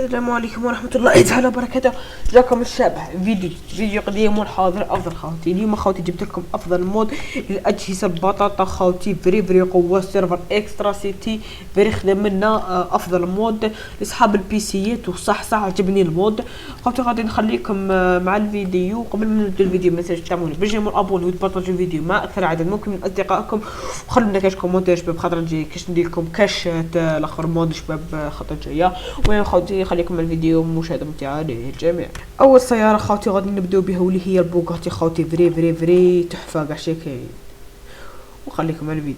السلام عليكم ورحمة الله تعالى وبركاته. جاكم الشابه فيديو قديم والحاضر افضل خوتي. اليوم خوتي جبت لكم افضل مود للاجهزة البطاطا خوتي، فري قوة سيرفر اكسترا سيتي فري خدم منا. افضل مود لاصحاب البيسيات، وصح عجبني المود خوتي. غادي نخليكم مع الفيديو. قبل ما نبدا الفيديو ما تنساوش تعملوا بالجيم والابوني وتبارطاجيو الفيديو مع اكثر عدد ممكن من اصدقائكم، وخلوا لنا كاش كومونتير شباب خاطر الجاي كاش ندير لكم كاش الاخر مود شباب خاطر الجايه. وين خوتي خليكم الفيديو مشاهدة ممتعة للجميع. اول سيارة خوتي غادي نبداو بها واللي هي البوغاتي خوتي، فري تحفة كاع شي كاين. وخليكم على الفيديو.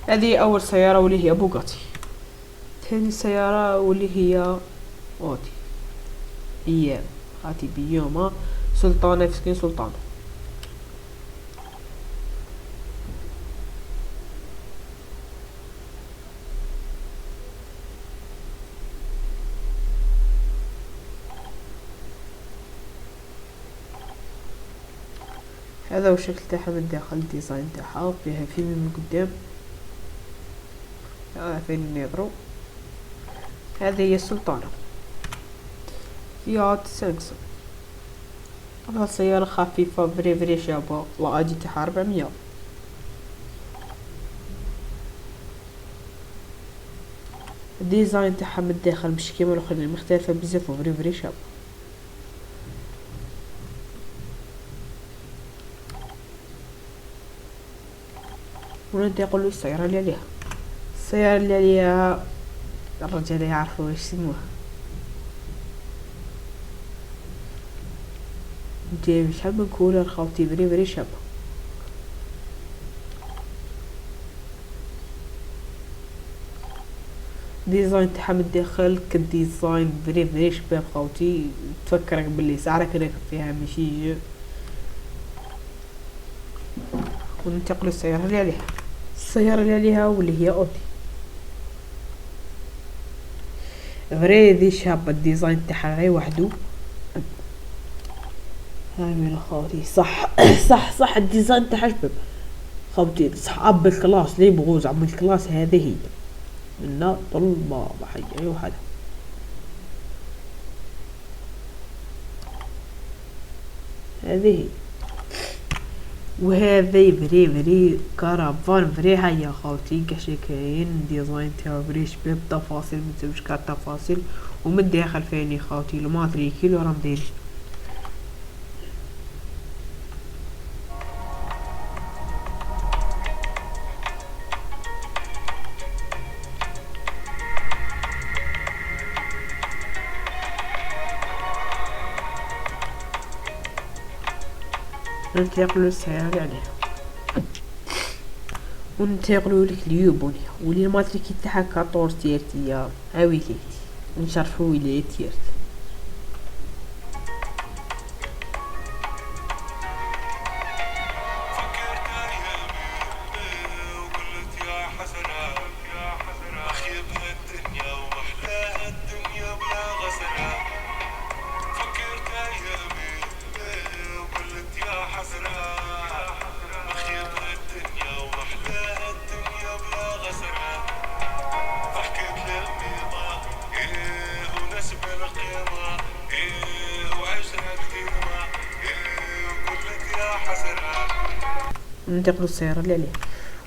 هذه اول سيارة واللي هي بوغاتي. ثاني سيارة واللي هي اودي ايام هاتي بيوما سلطانة فسكين سلطانة. هذا هو الشكل تاعها من الداخل، الديزاين تاعها فيها فيلم من قدام فين نظرو. هذه هي السلطانة فيات سانكسون. هذا سيارة خفيفة فري شابة، واجي تاعها 400. الديزاين تاعها من الداخل مش كيما الاخرين، مختلفة بزاف وفري شابة. وننتقلوا للسيارة اللي عليها. السيارة اللي عليها الرجال يعرفوا واش يسموها، جاي شحال من كولر خوتي فري شابة. ديزاين تاعها من الداخل كديزاين فري شباب خوتي، تفكرك باللي سعرك راكب فيها ماشي. وننتقلوا للسيارة اللي عليها. السيارة اللي عليها واللي هي اودي فري ذي شابة، الديزاين تاعها غير وحدو. هاي من خوتي صح الديزاين تاعها شباب خوتي. صحاب الكلاس لي بغوز عم الكلاس هذه هي منا طلبة بحي اي واحد. هذه وهذه فري كارافان فري هيا خوتي كاش كاين. ديزاين تاعو فري شباب، تفاصيل متسويش كاع تفاصيل. ومن الداخل فيني خوتي الماتريكيل وراه مدير. ننتقلوا للسيارة اللي عليها. وننتقلوا لليوبوني واللي الماتريكي تاعها 14 تيرتيا عاويليتي. نشرفوا ويلي تيرت. ننتقلوا السيارة اللي عليها.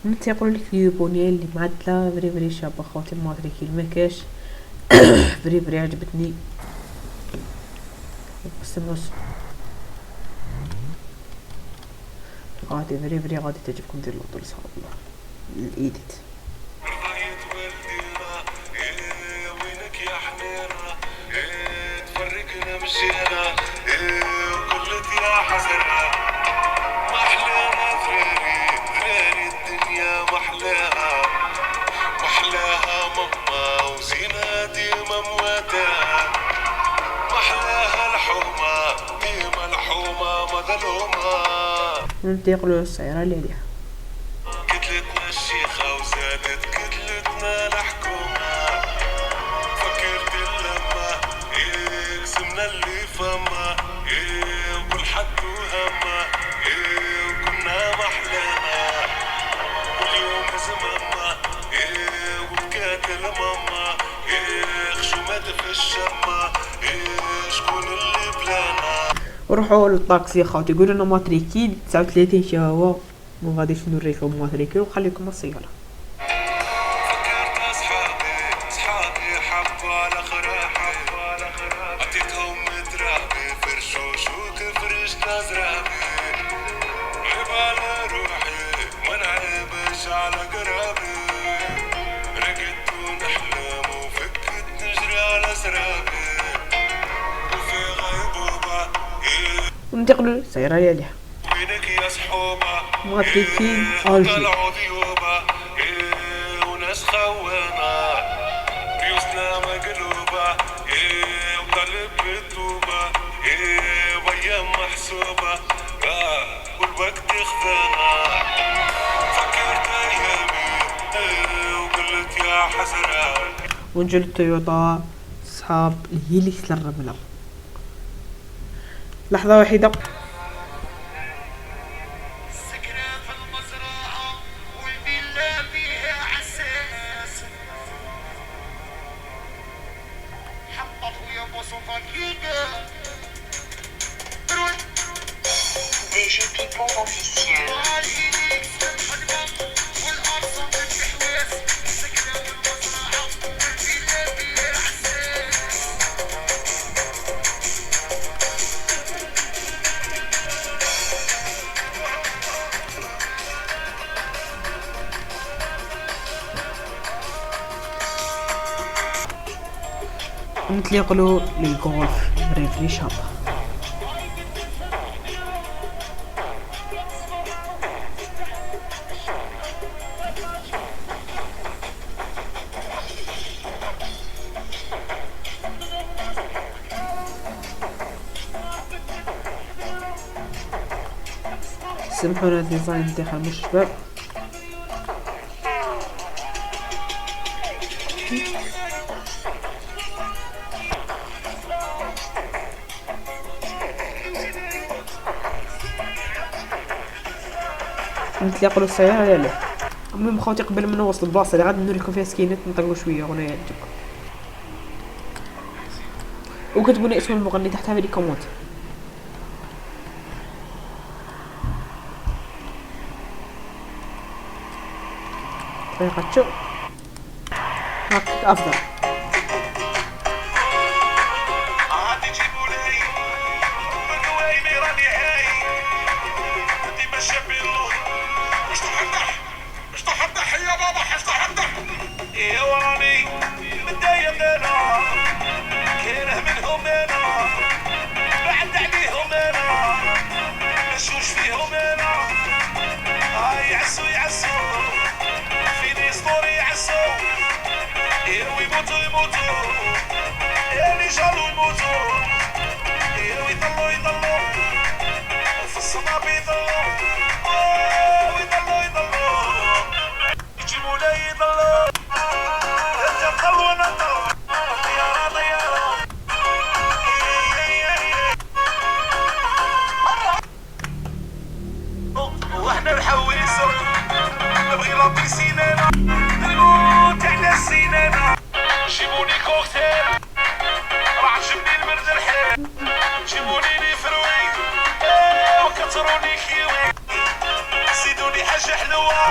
ننتقلوا لليوبونيا اللي معدلة فري شابة خوتي. الماتريكي المكاش فري عجبتني. غادي فري غادي تعجبكم. دير لوطو لصحاب الله الايديت. ننتقلوا للسيارة اللي عليها. كتلتنا الشيخة وزادت كتلتنا الحكومة. وروحوا للطاكسي خاوتي يقولوا لنا ماتريكين 39 شا هو، ما غاديش نوريكم ماتريكين وخليكم السيارة. وننتقلوا للسيارة اللي ماتريكين الجي. وناس خوانا بيوتنا مقلوبة وقلب بتوبة ويا محسوبة والوقت خذانا. فكرت ايامي وقلت يا حسرة. ونجي للتويوتا صحاب الهيليكس للرملة. لحظة واحدة. نتلاقلو للغولف بريفلي شاب. سمحونا الديزاين ديال الشباب. نتلاقوا السيارة يا لا. المهم خوتي قبل ما نوصل البلاصة اللي غادي نوريكم فيها سكينات نطلقوا شوية اغنية يعجبكم، وكتبوا لي اسم المغني تحتها في لي كومونت. طريقة شو هاك افضل. يا وراني متضايق انا كاره منهم انا بعد عليهم انا مشوش فيهم انا يعسو يعسو فيني سطوري يعسو ويموتوا يموتوا اللي جالوا يموتوا ويضلوا يضلوا في الصناب يضلوا ويضلوا يضلوا يجيبوا لي يضلوا واحنا نحوسو نبغي ربي سينانا نموت على سينانا. جيبوني كوكتيل راه عجبني البرد الحيل، جيبوني لي فروي وكتروني كيوي، زيدوني حاجة حلوة